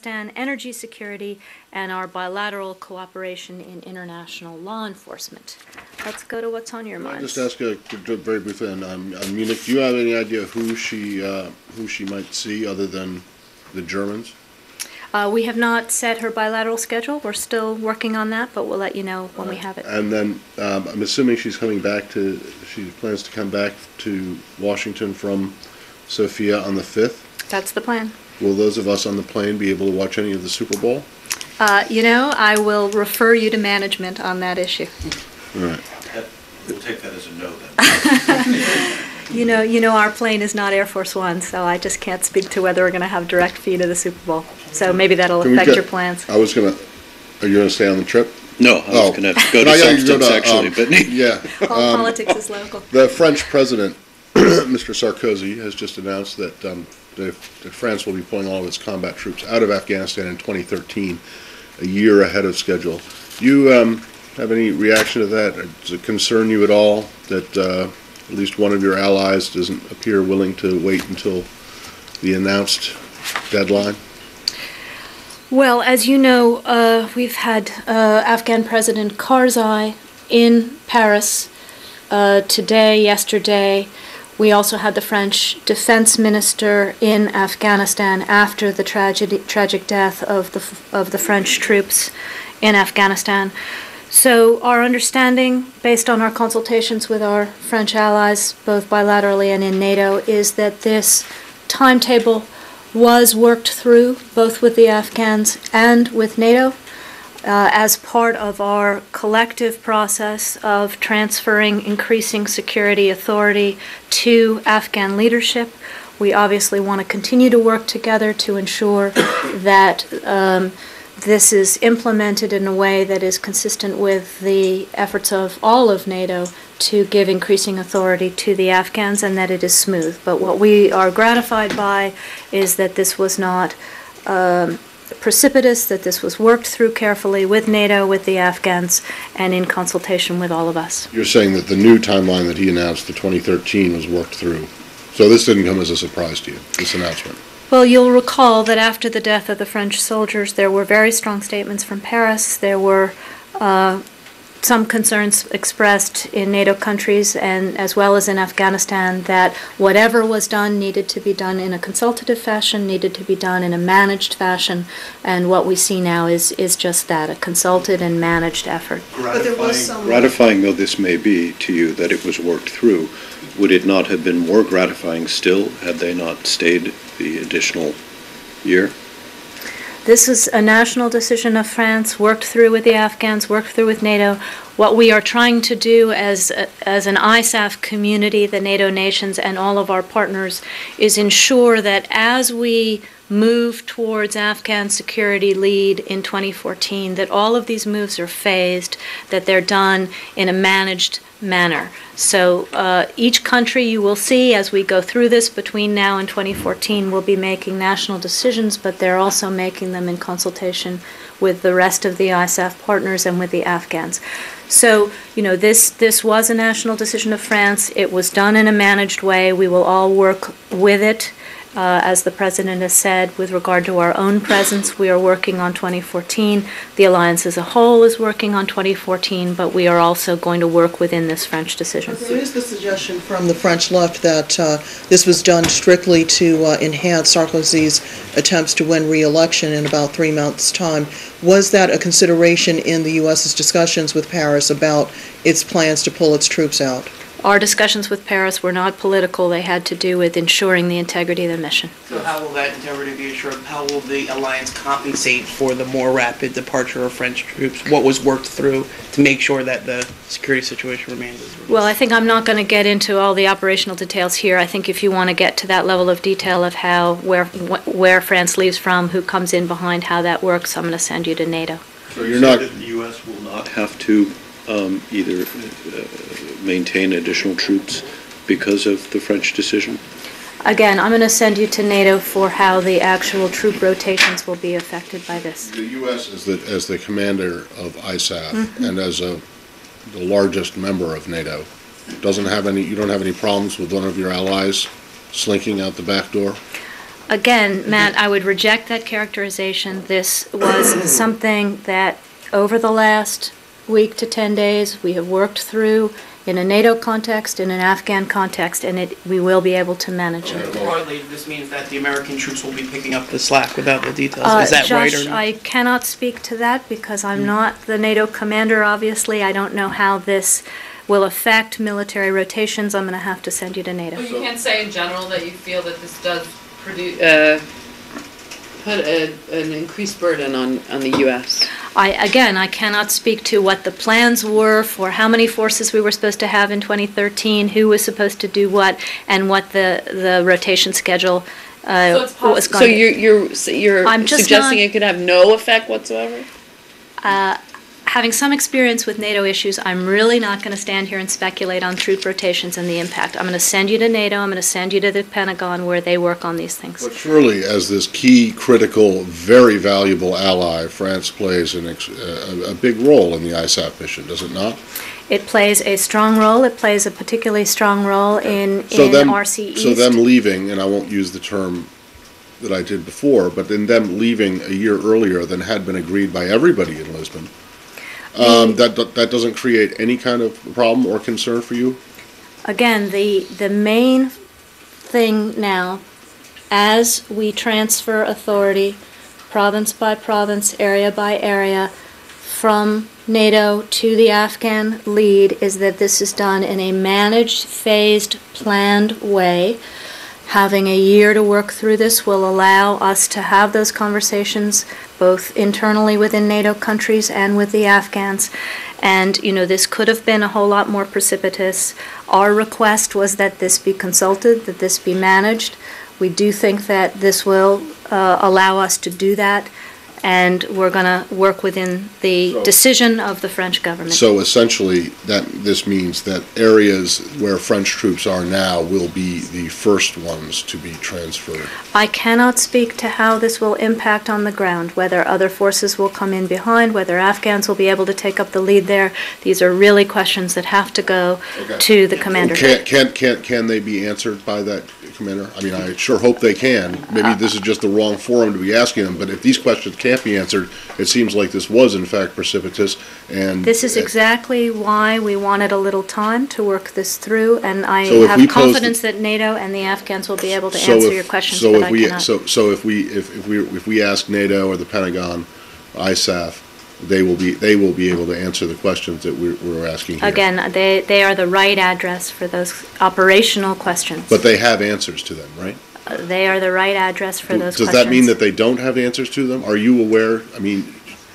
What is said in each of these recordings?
Afghanistan, energy security, and our bilateral cooperation in international law enforcement. Let's go to what's on your mind. Just ask very briefly on Munich. Do you have any idea who she might see other than the Germans? We have not set her bilateral schedule. We're still working on that, but we'll let you know when we have it. And then I'm assuming she plans to come back to Washington from Sofia on the 5th. That's the plan. Will those of us on the plane be able to watch any of the Super Bowl? I will refer you to management on that issue. All right. We'll take that as a no then. You know, our plane is not Air Force One, so I just can't speak to whether we're going to have direct feed of the Super Bowl. So maybe that'll affect your plans. Are you going to stay on the trip? No, I was going to have to go to substance, actually. But yeah. All politics is local. The French president, Mr. Sarkozy, has just announced that France will be pulling all of its combat troops out of Afghanistan in 2013, a year ahead of schedule. Do you have any reaction to that? Does it concern you at all that at least one of your allies doesn't appear willing to wait until the announced deadline? Well, as you know, we've had Afghan President Karzai in Paris today, yesterday. We also had the French defense minister in Afghanistan after the tragic death of the French troops in Afghanistan. So our understanding, based on our consultations with our French allies, both bilaterally and in NATO, is that this timetable was worked through both with the Afghans and with NATO as part of our collective process of transferring increasing security authority to Afghan leadership. We obviously want to continue to work together to ensure that this is implemented in a way that is consistent with the efforts of all of NATO to give increasing authority to the Afghans, and that it is smooth. But what we are gratified by is that this was not precipitous, that this was worked through carefully with NATO, with the Afghans, and in consultation with all of us. You're saying that the new timeline that he announced, the 2013, was worked through. So this didn't come as a surprise to you, this announcement? Well, you'll recall that after the death of the French soldiers, there were very strong statements from Paris. There were some concerns expressed in NATO countries and as well as in Afghanistan that whatever was done needed to be done in a consultative fashion, needed to be done in a managed fashion, and what we see now is just that, a consulted and managed effort. Gratifying though this may be to you that it was worked through, would it not have been more gratifying still had they not stayed the additional year? This is a national decision of France, worked through with the Afghans, worked through with NATO. What we are trying to do as an ISAF community, the NATO nations and all of our partners, is ensure that as we move towards Afghan security lead in 2014, that all of these moves are phased, that they're done in a managed manner. So each country, you will see as we go through this between now and 2014, will be making national decisions, but they're also making them in consultation with the rest of the ISAF partners and with the Afghans. So, this was a national decision of France. It was done in a managed way. We will all work with it. As the President has said, with regard to our own presence, we are working on 2014. The alliance as a whole is working on 2014, but we are also going to work within this French decision. But there is the suggestion from the French left that this was done strictly to enhance Sarkozy's attempts to win re-election in about 3 months' time. Was that a consideration in the U.S.'s discussions with Paris about its plans to pull its troops out? Our discussions with Paris were not political. They had to do with ensuring the integrity of the mission. So how will that integrity be assured? How will the alliance compensate for the more rapid departure of French troops? What was worked through to make sure that the security situation remains as it is? Well, I think I'm not going to get into all the operational details here. I think if you want to get to that level of detail of where France leaves from, who comes in behind, how that works, I'm going to send you to NATO. So you're not that the U.S. will not have to either maintain additional troops because of the French decision? Again, I'm going to send you to NATO for how the actual troop rotations will be affected by this. The U.S. as the commander of ISAF and as the largest member of NATO, you don't have any problems with one of your allies slinking out the back door? Again, Matt, I would reject that characterization. This was something that over the last week to 10 days we have worked through in a NATO context, in an Afghan context, and we will be able to manage it. Broadly, this means that the American troops will be picking up the slack without the details. Is that right or Josh, not? I cannot speak to that because I'm not the NATO commander, obviously. I don't know how this will affect military rotations. I'm going to have to send you to NATO. Well, you can't say in general that you feel that this does produce, put an increased burden on the U.S. I cannot speak to what the plans were for how many forces we were supposed to have in 2013, who was supposed to do what, and what the rotation schedule was going to. So you're I'm just suggesting not- it could have no effect whatsoever? Having some experience with NATO issues, I'm really not going to stand here and speculate on troop rotations and the impact. I'm going to send you to NATO, I'm going to send you to the Pentagon where they work on these things. But surely, as this key, critical, very valuable ally, France plays a big role in the ISAF mission, does it not? It plays a strong role. It plays a particularly strong role in RC East. So them leaving, and I won't use the term that I did before, but in them leaving a year earlier than had been agreed by everybody in Lisbon, that doesn't create any kind of problem or concern for you? Again, the main thing now, as we transfer authority, province by province, area by area, from NATO to the Afghan lead, is that this is done in a managed, phased, planned way. Having a year to work through this will allow us to have those conversations both internally within NATO countries and with the Afghans. And, this could have been a whole lot more precipitous. Our request was that this be consulted, that this be managed. We do think that this will allow us to do that, and we're going to work within the decision of the French government. So essentially, this means that areas where French troops are now will be the first ones to be transferred. I cannot speak to how this will impact on the ground, whether other forces will come in behind, whether Afghans will be able to take up the lead there. These are really questions that have to go to the commander. Can they be answered by that commander? I mean, I sure hope they can. Maybe this is just the wrong forum to be asking them, but if these questions can't be answered, it seems like this was in fact precipitous, and This is exactly why we wanted a little time to work this through, and I So if we have pose confidence that NATO and the Afghans will be able to answer your questions, but I cannot. So if we ask NATO or the Pentagon, ISAF, they will be able to answer the questions that we're asking here. Again, they are the right address for those operational questions. But they have answers to them, right? They are the right address for those questions. Does that mean that they don't have answers to them? Are you aware,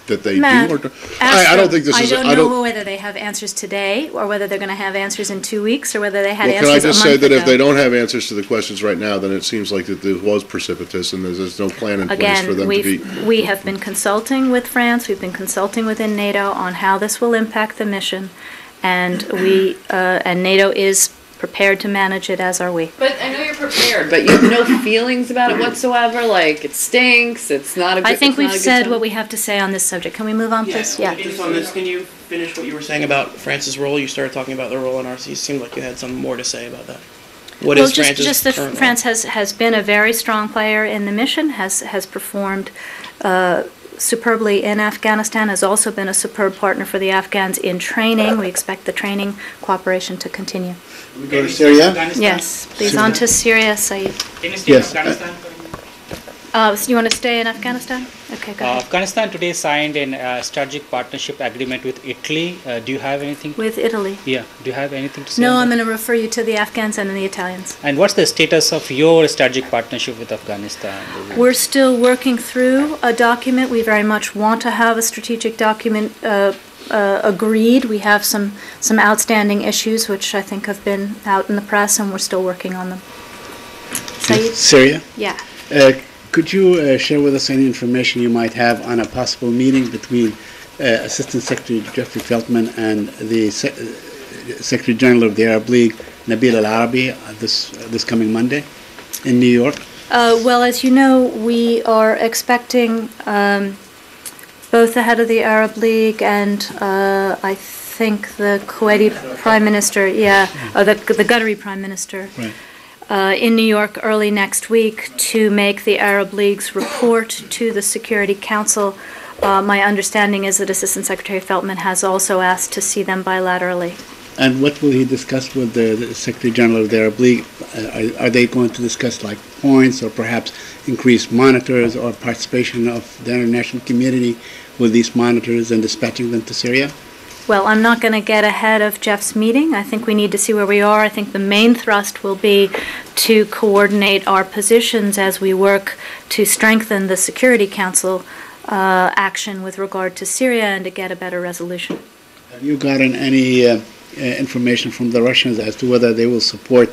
that they Matt, do? Or ask I don't them. think this is. I don't know whether they have answers today, or whether they're going to have answers in 2 weeks, or whether they had Well, can answers I just a say month that ago. if they don't have answers to the questions right now, then it seems like that this was precipitous and there's no plan in place for them to be. We have been consulting with France, we've been consulting within NATO on how this will impact the mission, and and NATO is prepared to manage it, as are we. But I know you're prepared, but you have no feelings about it whatsoever, like it stinks, it's not a good I think it's not we've a good said time? what we have to say on this subject. Can we move on, please? Yeah. Just on this, can you finish what you were saying about France's role? You started talking about the role in RC. It seemed like you had some more to say about that. What is France's just that current role? France has been a very strong player in the mission, has performed superbly in Afghanistan, has also been a superb partner for the Afghans in training. We expect the training cooperation to continue. We go to Syria? Yes, please, on to Syria, Saeed. Can you stay in Afghanistan? So you want to stay in Afghanistan? Okay, go ahead. Afghanistan today signed a strategic partnership agreement with Italy. Do you have anything? With Italy? Yeah. Do you have anything to say? No, on I'm that? going to refer you to the Afghans and the Italians. And what's the status of your strategic partnership with Afghanistan? We're still working through a document. We very much want to have a strategic document agreed. We have some outstanding issues which I think have been out in the press, and we're still working on them. Saeed? Syria? Yeah. Could you share with us any information you might have on a possible meeting between Assistant Secretary Jeffrey Feltman and the Secretary General of the Arab League, Nabil al-Arabi, this coming Monday in New York? Well, as you know, we are expecting both the head of the Arab League and I think the Kuwaiti Prime Minister, the Qatari Prime Minister, Right. in New York early next week to make the Arab League's report to the Security Council. My understanding is that Assistant Secretary Feltman has also asked to see them bilaterally. And what will he discuss with the Secretary General of the Arab League? Are they going to discuss like points or perhaps increased monitors or participation of the international community with these monitors and dispatching them to Syria? Well, I'm not going to get ahead of Jeff's meeting. I think we need to see where we are. I think the main thrust will be to coordinate our positions as we work to strengthen the Security Council action with regard to Syria and to get a better resolution. Have you gotten any information from the Russians as to whether they will support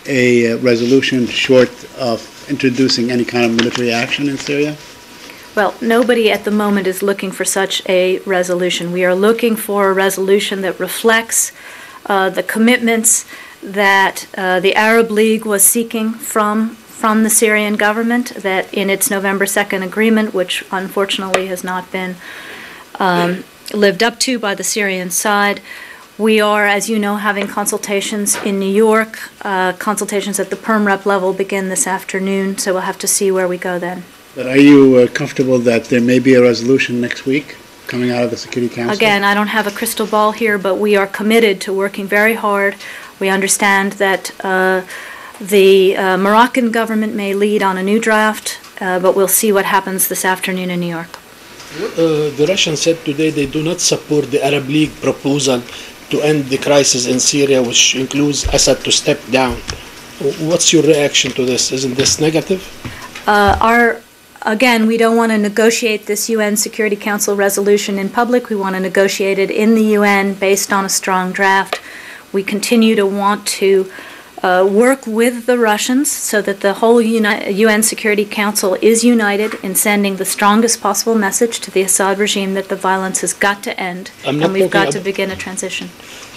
a resolution short of introducing any kind of military action in Syria? Well, nobody at the moment is looking for such a resolution. We are looking for a resolution that reflects the commitments that the Arab League was seeking from the Syrian government, that in its November 2nd agreement, which unfortunately has not been lived up to by the Syrian side. We are, as you know, having consultations in New York. Consultations at the Perm Rep level begin this afternoon, so we'll have to see where we go then. But are you comfortable that there may be a resolution next week coming out of the Security Council? Again, I don't have a crystal ball here, but we are committed to working very hard. We understand that the Moroccan government may lead on a new draft, but we'll see what happens this afternoon in New York. The Russians said today they do not support the Arab League proposal to end the crisis in Syria, which includes Assad to step down. What's your reaction to this? Isn't this negative? Again, we don't want to negotiate this UN Security Council resolution in public. We want to negotiate it in the UN based on a strong draft. We continue to want to work with the Russians so that the whole UN Security Council is united in sending the strongest possible message to the Assad regime that the violence has got to end and we've got to begin a transition.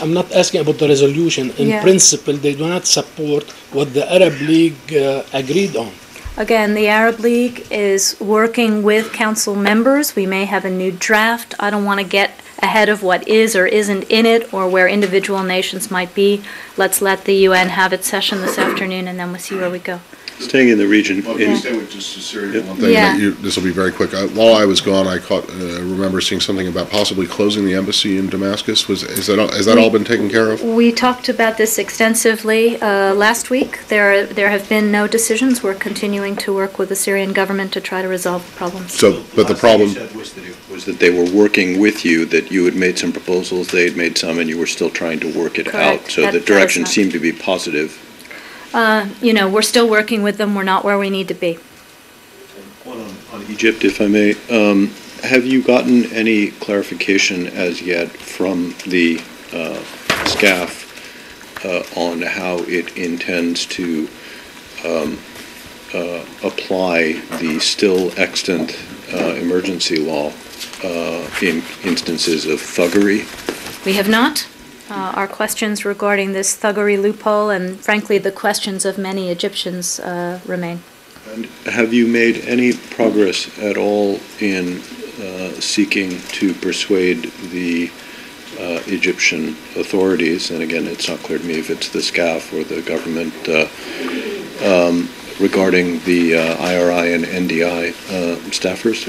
I'm not asking about the resolution. In principle, they do not support what the Arab League agreed on. Again, the Arab League is working with council members. We may have a new draft. I don't want to get ahead of what is or isn't in it or where individual nations might be. Let's let the UN have its session this afternoon and then we'll see where we go. Staying in the region. Well, can you stay with just Syria? One thing that this will be very quick. While I was gone, I remember seeing something about possibly closing the embassy in Damascus. Has that all been taken care of? We talked about this extensively last week. There have been no decisions. We're continuing to work with the Syrian government to try to resolve the problem. So, but the problem was that they were working with you, that you had made some proposals, they had made some, and you were still trying to work it out. So the direction seemed to be positive. We're still working with them. We're not where we need to be. On Egypt, if I may, have you gotten any clarification as yet from the SCAF on how it intends to apply the still extant emergency law in instances of thuggery? We have not. Our questions regarding this thuggery loophole and, frankly, the questions of many Egyptians remain. And have you made any progress at all in seeking to persuade the Egyptian authorities, and again, it's not clear to me if it's the SCAF or the government, regarding the IRI and NDI staffers?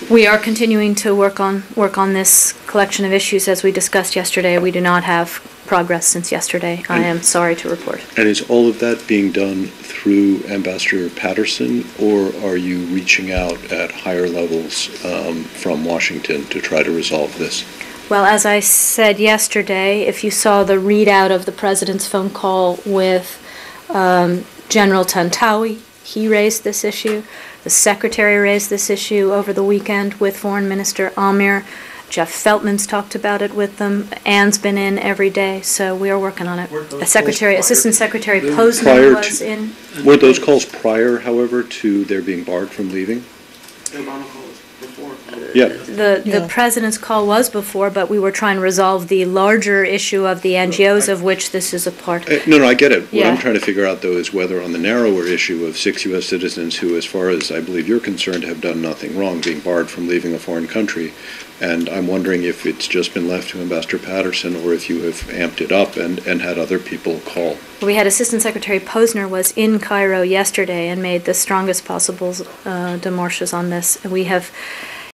We are continuing to work on this collection of issues as we discussed yesterday. We do not have progress since yesterday. I am sorry to report. And is all of that being done through Ambassador Patterson, or are you reaching out at higher levels from Washington to try to resolve this? Well, as I said yesterday, if you saw the readout of the President's phone call with General Tantawi, he raised this issue. The Secretary raised this issue over the weekend with Foreign Minister Amir. Jeff Feltman's talked about it with them. Anne's been in every day, so we are working on it. Assistant Secretary Posner was in. Were those calls prior, however, to their being barred from leaving? The Obama call was before. Yeah. The Yeah. president's call was before, but we were trying to resolve the larger issue of the NGOs, of which this is a part. No, I get it. What I'm Yeah. trying to figure out, though, is whether on the narrower issue of 6 U.S. citizens who, as far as I believe you're concerned, have done nothing wrong, being barred from leaving a foreign country, and I'm wondering if it's just been left to Ambassador Patterson or if you have amped it up and had other people call. We had Assistant Secretary Posner was in Cairo yesterday and made the strongest possible demarches on this. We have